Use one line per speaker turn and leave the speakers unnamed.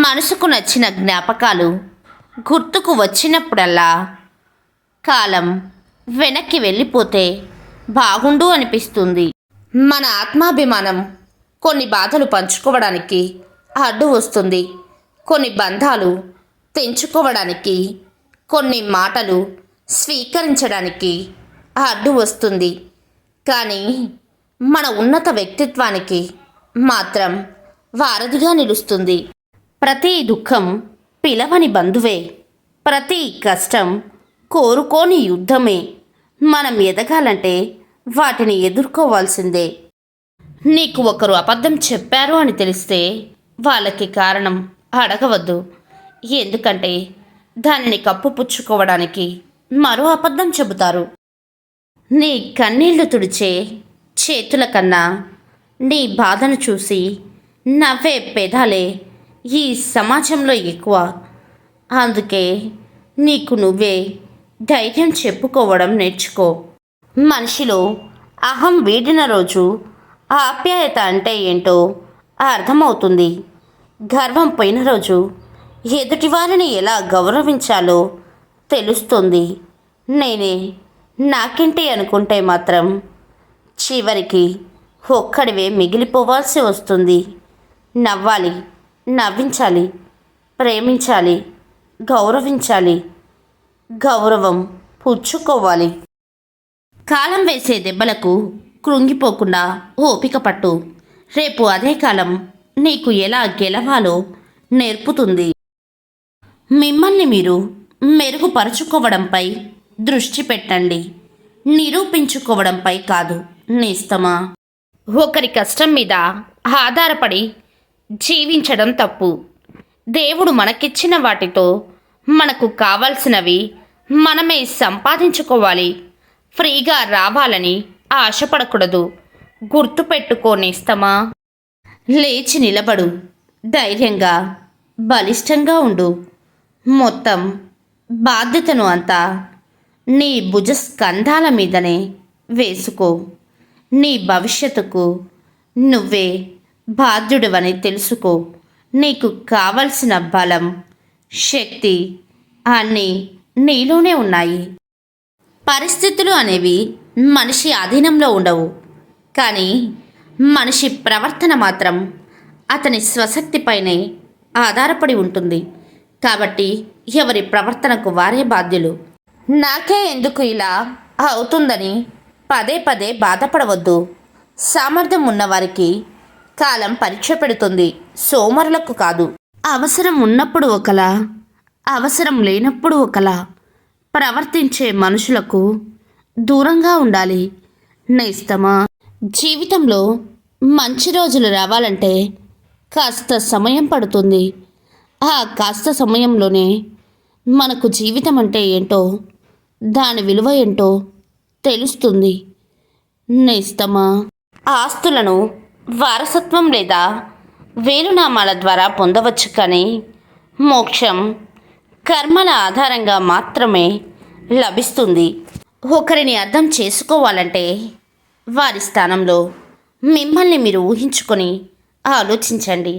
మనసుకు నచ్చిన జ్ఞాపకాలు గుర్తుకు వచ్చినప్పుడల్లా కాలం వెనక్కి వెళ్ళిపోతే బాగుండు అనిపిస్తుంది. మన ఆత్మాభిమానం కొన్ని బాధలు పంచుకోవడానికి అడ్డు వస్తుంది. కొన్ని బంధాలు తెంచుకోవడానికి, కొన్ని మాటలు స్వీకరించడానికి అడ్డు వస్తుంది. కానీ మన ఉన్నత వ్యక్తిత్వానికి మాత్రం వారధిగా నిలుస్తుంది. ప్రతి దుఃఖం పిలవని బంధువే, ప్రతి కష్టం కోరుకోని యుద్ధమే. మనం ఎదగాలంటే వాటిని ఎదుర్కోవాల్సిందే. నీకు ఒకరు అబద్ధం చెప్పారు అని తెలిస్తే వాళ్ళకి కారణం అడగవద్దు. ఎందుకంటే దానిని కప్పుపుచ్చుకోవడానికి మరో అబద్ధం చెబుతారు. నీ కన్నీళ్లు తుడిచే చేతుల కన్నా నీ బాధను చూసి నవ్వే పెదాలే ఈ సమాజంలో ఎక్కువ. అందుకే నీకు నువ్వే ధైర్యం చెప్పుకోవడం నేర్చుకో. మనిషిలో అహం వీడిన రోజు ఆప్యాయత అంటే ఏంటో అర్థమవుతుంది. గర్వం పోయిన రోజు ఎదుటివారిని ఎలా గౌరవించాలో తెలుస్తుంది. నేనే నాకేంటి అనుకుంటే మాత్రం చివరికి ఒక్కడివే మిగిలిపోవాల్సి వస్తుంది. నవ్వాలి, నవ్వించాలి, ప్రేమించాలి, గౌరవించాలి, గౌరవం పుచ్చుకోవాలి. కాలం వేసే దెబ్బలకు కృంగిపోకుండా ఓపిక పట్టు. రేపు అదే కాలం నీకు ఎలా గెలవాలో నేర్పుతుంది. మిమ్మల్ని మీరు మెరుగుపరుచుకోవడంపై దృష్టి పెట్టండి, నిరూపించుకోవడంపై కాదు. నేస్తమా, ఒకరి కష్టం మీద ఆధారపడి జీవించడం తప్పు. దేవుడు మనకిచ్చిన వాటితో మనకు కావలసినవి మనమే సంపాదించుకోవాలి. ఫ్రీగా రావాలని ఆశపడకూడదు. గుర్తుపెట్టుకోనేస్తమా, లేచి నిలబడు, ధైర్యంగా బలిష్టంగా ఉండు. మొత్తం బాధ్యతను అంతా నీ భుజస్కంధాల మీదనే వేసుకో. నీ భవిష్యత్తుకు నువ్వే బాధ్యుడివని తెలుసుకో. నీకు కావలసిన బలం, శక్తి అన్నీ నీలోనే ఉన్నాయి. పరిస్థితులు అనేవి మనిషి ఆధీనంలో ఉండవు. కానీ మనిషి ప్రవర్తన మాత్రం అతని స్వశక్తిపైనే ఆధారపడి ఉంటుంది. కాబట్టి ఎవరి ప్రవర్తనకు వారే బాధ్యులు. నాకే ఎందుకు ఇలా అవుతుందని పదే పదే బాధపడవద్దు. సామర్థ్యం ఉన్నవారికి కాలం పరీక్ష పెడుతుంది, సోమరులకు కాదు. అవసరం ఉన్నప్పుడు ఒకలా, అవసరం లేనప్పుడు ఒకలా ప్రవర్తించే మనుషులకు దూరంగా ఉండాలి. నేస్తమా, జీవితంలో మంచి రోజులు రావాలంటే కాస్త సమయం పడుతుంది. ఆ కాస్త సమయంలోనే మనకు జీవితం అంటే ఏంటో, దాని విలువ ఏంటో తెలుస్తుంది. నేస్తమా, ఆస్తులను వారసత్వం లేదా వేలునామాల ద్వారా పొందవచ్చు. కానీ మోక్షం కర్మల ఆధారంగా మాత్రమే లభిస్తుంది. ఒకరిని అర్థం చేసుకోవాలంటే వారి స్థానంలో మిమ్మల్ని మీరు ఊహించుకొని ఆలోచించండి.